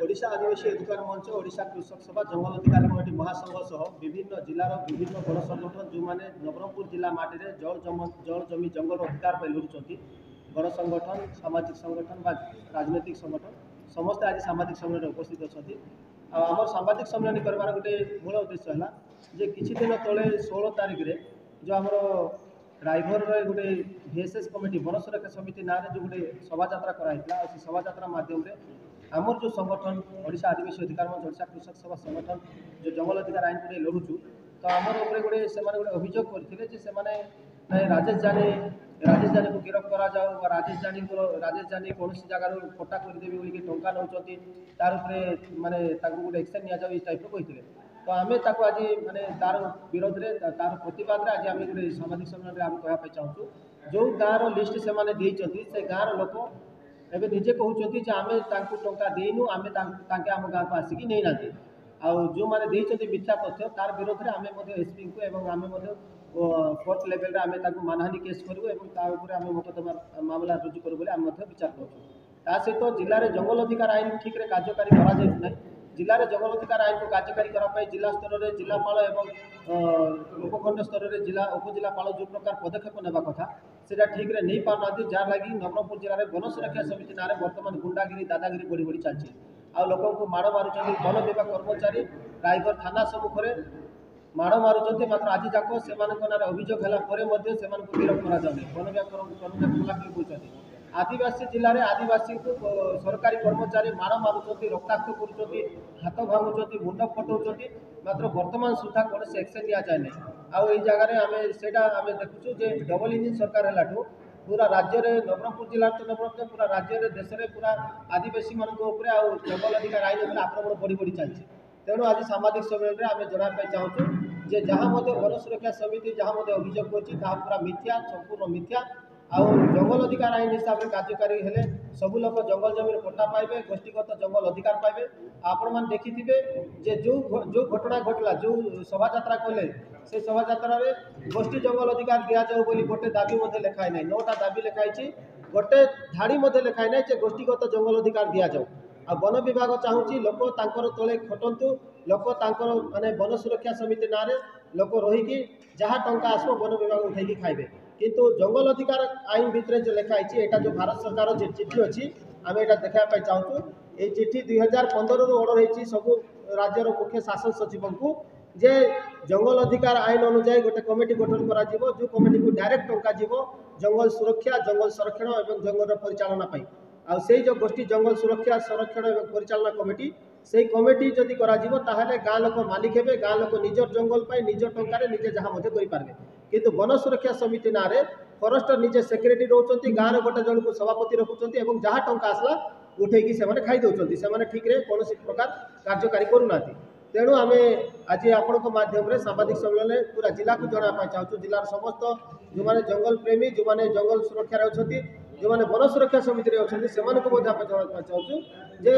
ओडिशा आदिवासी अधिकार मंच ओडिशा कृषक सभा जंगल अधिकार कमिटी महासंघ सह विभिन्न जिलार विभिन्न गण संगठन जो मैंने नवरंगपुर जिला माटी जल जमी जंगल अधिकार पर लड़ुंट गण संगठन सामाजिक संगठन बा राजनैतिक संगठन समस्त आज सामाजिक सम्मेलन उपस्थित अच्छा आम सामाजिक सम्मेलन करार गोटे मूल उद्देश्य है जे किसी दिन तले 16 तारिख रे जो आम ड्राइवर गोटे VSS कमिटी वन सुरक्षा समिति ना जो गोटे शोभा कराई से शोभा मध्यम आमर जो संगठन ओडिशा आदिवासी अधिकार मंच ओडिशा कृषक सभा संगठन जो जंगल अधिकार आईन को लड़ुचु तो आमर गोटे गोटे अभियोग करते राजेश जानी को गिरफ्त करा जाओ राजेश जानी कौन जगार कटा करदेवी बोलिकी टंका नौकरी तार माने गोटे एक्शन नि जाओ टाइप कहते तो आम आज माने तार विरोध में तार प्रतिवाद आज आम गोटे सामाजिक सम्मेलन आम कहना चाहूँ जो गाँव लिस्ट से गाँव लोक एवं निजे कहते आम टंका देनु आम आम गाँव को आसिक नहीं ना आउ जो मैंने मिथ्या तथ्य तार विरोध में आम एसपी को आम कोर्ट लेवल आम मानहानि केस करूँ आम मोकदमा मामला रुजु करूँ आम विचार करूँ सहित जिले में जंगल अधिकार आईन ठीक कार्यकारी करा जिले में जंगल अधिकार आईन को कार्यकारी करने जिला स्तर में जिलापाल और उपखंड स्तर में जिला उपजिलापाल जो प्रकार पदक्षेप नेबा कथा से ठीक रे नहीं पारना जार लगी नवरंगपुर जिले में वन सुरक्षा समिति ना बर्तमान गुंडागिरी दादागिरी बढ़ी बढ़ी चलती आ लोक को माड़ मारुंट वन विभाग कर्मचारी रायगढ़ थाना सम्मुख में माड़ मारुंट मात्र आज जाक से अभियोग है गिरफ्त करा वन विभाग कर्मचारी बोलते आदिवासी जिले में आदिवासी को सरकारी कर्मचारी माड़ मारुंट रक्ताक्त कर हाथ भांगुंट मुंड फटाऊँ मात्र बर्तमान सुधा कौन से एक्शन नि जाए ना आई जगह आम से देखुचु डबल इंजिन सरकार है पूरा राज्य में नवरंगपुर जिला तो नवरंगपुर पूरा राज्य में देश में पूरा आदिवासी मान जंगल अधिकार आईन आक्रमण बढ़ी बढ़ी चलती तेणु आज सामाजिक सम्मेलन में आम जनापा चाहूँ जे जहाँ वन सुरक्षा समिति जहाँ अभियोग कर पूरा मिथ्या संपूर्ण मिथ्या आउ जंगल अधिकार आईन हिसाब से कार्यकारी हेले सबू लोग जंगल जमीन पट्टा पाइबे गोष्ठीगत जंगल अधिकार पाइबे आपण मैंने देखिथिबे जे जो घटना घटला जो शोभा कले से शोभा गोष्ठी जंगल अधिकार दि जाऊ बोली गोटे दाबी लिखाई ना 9टा दाबी लिखाई गोटे धाड़ी लिखाई ना गोष्ठीगत जंगल अधिकार दि जाऊ आ वन विभाग चाहूँगी लोक तले खटंतु लोक माने वन सुरक्षा समिति ना लोक रहीकि जहाँ टंका आसो वन विभाग उठेकी खाइबे किंतु जंगल अधिकार आईन भितर जो लिखाई यहाँ जो भारत सरकार जो चिठी अच्छी आम यहाँ देखापी चाहूँ ये चिठी 2015 ऑर्डर होती सबू राज्यर मुख्य शासन सचिव को जे जंगल अधिकार आईन अनुजाई गोटे कमिटी गठन करा जो कमिटी को डायरेक्ट टंका जीव जंगल सुरक्षा जंगल संरक्षण और जंगल परिचालना आ से जो गोष्ठी जंगल सुरक्षा संरक्षण और परिचालना कमिटी से कमिटी जदि गाँ लोक मालिक हे गाँ लोक निजर जंगल निज टंकार निजे जहाँ करें किंतु वन सुरक्षा समिति ना फरेस्टर निजे सेक्रेटरी रोचे गाँव गोटे जन को सभापति रखुंट और जहाँ टंका आसला उठेकी से खाई दौरान से ठीक रे कौन प्रकार कार्यकारी करूना तेणु आम आज आपण मध्यम सामाजिक सम्मेलन में पूरा जिला को जनापा चाहूँ जिलार समस्त जो मैंने जंगल प्रेमी जो मैंने जंगल सुरक्षा अच्छा जो मैंने वन सुरक्षा समिति अच्छा से जनापा चाहूँ जे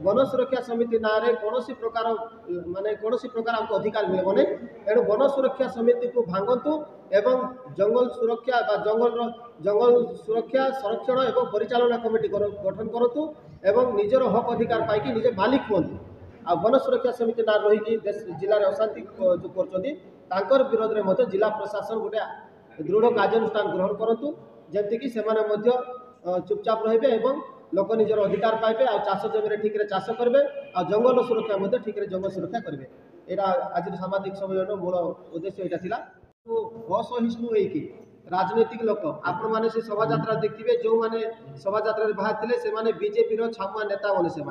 वन सुरक्षा समिति ना कौन प्रकार माने कौन प्रकार आमको अधिकार मिले नहीं तेणु वन सुरक्षा समिति को भांगतु एवं जंगल सुरक्षा जंगल सुरक्षा संरक्षण और परिचालना कमिटी गठन करूँ एवं निजर हक अधिकार पाई निजे मालिक हूँ आ वन सुरक्षा समिति ना रही जिले में अशांति जो कर विरोध में जिला प्रशासन गोटे दृढ़ कार्यानुष्ठान ग्रहण करूँ जमतीक से चुपचाप रे लोक निजर अधिकार पाइबे आ चाष जमी ठीक चाष करेंगे आ जंगल सुरक्षा ठीक जंगल सुरक्षा करेंगे यहाँ आज सामाजिक सम्मेलन मूल उद्देश्य यहाँ असहिष्णु होगी राजनैतिक लोक आपण मैंने से शोभा देखिए जो मैंने शोभा बाहर थे से बीजेपी छामुआ नेता मैंने से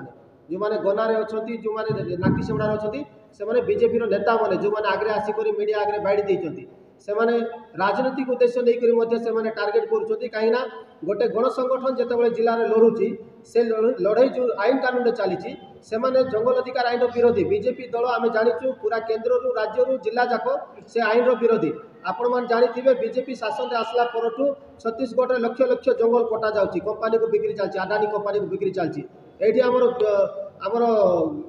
जो मैंने गनारे अच्छा जो मैंने नाटीसेमड़ा अच्छा से बीजेपी नेता मैंने जो मैंने आगे आसिक मीडिया आगे बाड़ी देती से राजनीतिक उद्देश्य नहीं टार्गेट करुँच कहीं गोटे गण संगठन जिते जिले में लड़ुची से लड़ई जो आईन कानून चली से जंगल अधिकार आईन विरोधी बीजेपी दल आम जाचु पूरा केन्द्र राज्य जिला जाक से आईन विरोधी आपण मैंने जानी बीजेपी शासन में आसला पर छत्तीसगढ़ लक्ष लक्ष जंगल कटा जाऊँगी कंपानी को बिक्री चलती अडानी कंपानी को बिक्री चलती ये आमर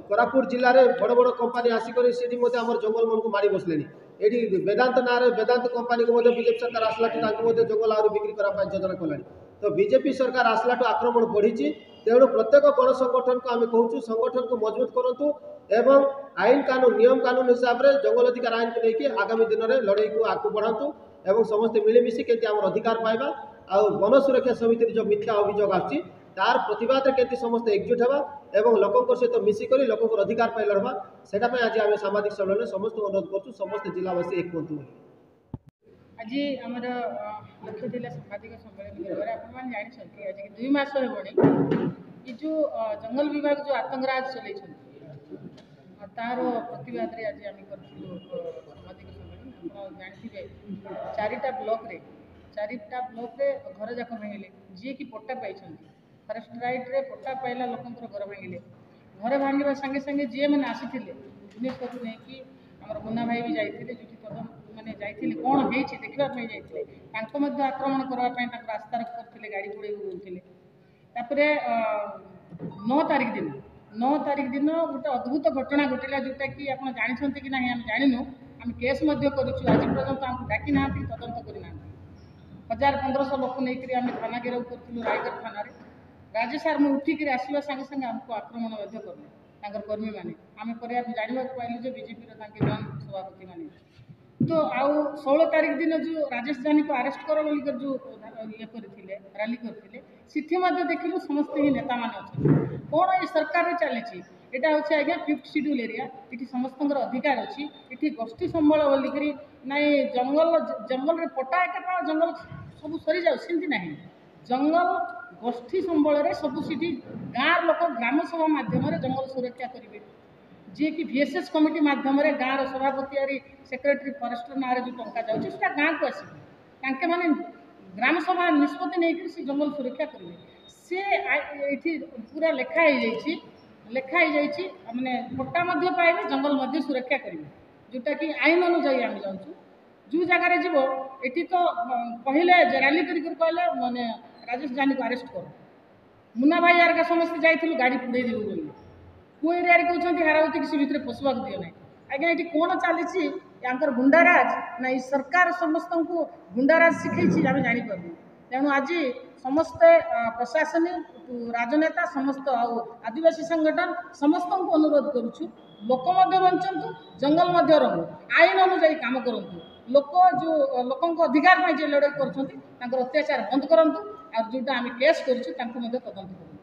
कोरापुट जिले में बड़ बड़ कंपानी आसिक जंगल मन को माड़ी बसले ये वेदांत ना वेदांत कंपानी को बीजेपी सरकार आसला जंगल आहरी बिक्री करने योजना कला तो बीजेपी सरकार आसला आक्रमण बढ़ी तेणु प्रत्येक गण संगठन को आम कहूँ संगठन को मजबूत करूँ एवं आईन कानून नियम कानून हिसाब से जंगल अधिकार आईन को लेकिन आगामी दिन में लड़ाई को आगे बढ़ातु एवं समस्ते मिलमिशि केमती आम अधिकार पाइबा आ वन सुरक्षा समिति जो मिथ्या अभियोग आछि तार प्रतिवाद केमती समस्त एकजुट होगा एवं लोकों सहित मिसिक लोकों अधिकार पाई लड़वा सेटा आज आम सामाजिक सम्मेलन समस्त अनुरोध करूँ समस्त जिलावासी एक हूँ। आज आमर लक्ष्य थी सांबादिक सम्मेलन आप जानते आज 2 मास ये जो जंगल विभाग जो आतंकराज चल तार प्रतिवाद आज आम करूँ सांबादिक सम्मेलन आप जानते 4टा ब्लॉक रे घर जाक भांगिले जी कि पट्टा पाई फरेस्ट राइट रे पट्टा पाइला लोक घर भांगिले घर भांगा संगे संगे जी मैंने आसी भुवनेश्वर को लेकिन आम मुन्ना भाई भी जाते जो मैंने जाइए कौन हो देखापी जाते आक्रमण करने रास्तार करते गाड़ी घोड़े बोलते 9 तारीख दिन गोटे अद्भुत घटना घटला जोटा कि आप जानते कि ना आम जानू आम केस करुँ आज पर्यटन आमको डाकी ना तदंत करना 1000-1500 लोक नहीं आम थाना घेराव करूँ रायगढ़ थाना राजे सार मुझे उठिक आसवा संगे संगे आमको आक्रमण करें कर्मी मैंने आम जानवा पाइलु जो बीजेपी जन सभापति मैंने तो आउ 16 तारीख दिन जो राजेश जानी को अरेस्ट कर बोलिकर जो ये करते रैली करते से देखिलु समस्त ही नेता मान अच्छे कौन ये सरकार चली यहाँ हूँ आज्ञा 5th शेड्यूल एरिया ये समस्त अधिकार अच्छी ये गोष्ठी संबल बोलिकी ना जंगल जंगल रे पट्टा एक जंगल सब सरी जाती ना जंगल गोष्ठी संबल सब सीटी गाँव लोक ग्राम सभा मध्यम जंगल सुरक्षा करेंगे जी कि VSS कमिटी मध्यम गाँव सभापति सेक्रेटरी फरेस्टर ना जो टंका जाऊँगा गाँव को आसके मैंने ग्राम सभा निष्पत्ति नहीं से जंगल सुरक्षा करेंगे सी पूरा लेखाई मैंने पट्टा पाइबे जंगल सुरक्षा करेंगे जोटा कि आईन अनुजाई आम जाऊँ जो जगार जीव ये तो कहले रैली कहले मैंने राजेश जानी को अरेस्ट कर मुन्ना भाई यार समस्त जाइलु गाड़ी पुड़े देव बोली कौ एरिया कहते हारावती किसी भितर पशुवाक दिए ना आज्ञा ये कौन चली गुंडाराज ना ये सरकार समस्त को गुंडाराज शिखई आम जापर तेणु आज समस्ते प्रशासनिक राजनेता समस्त आदिवासी संगठन समस्त को अनुरोध करुँ लोक बंचतु जंगल रहू आईन अनुजाई काम करूँ लोक जो लोकों अधिकार जो लड़ाई कर अत्याचार बंद करूँ और जोटा आम केस करूँ तदंत करूँ।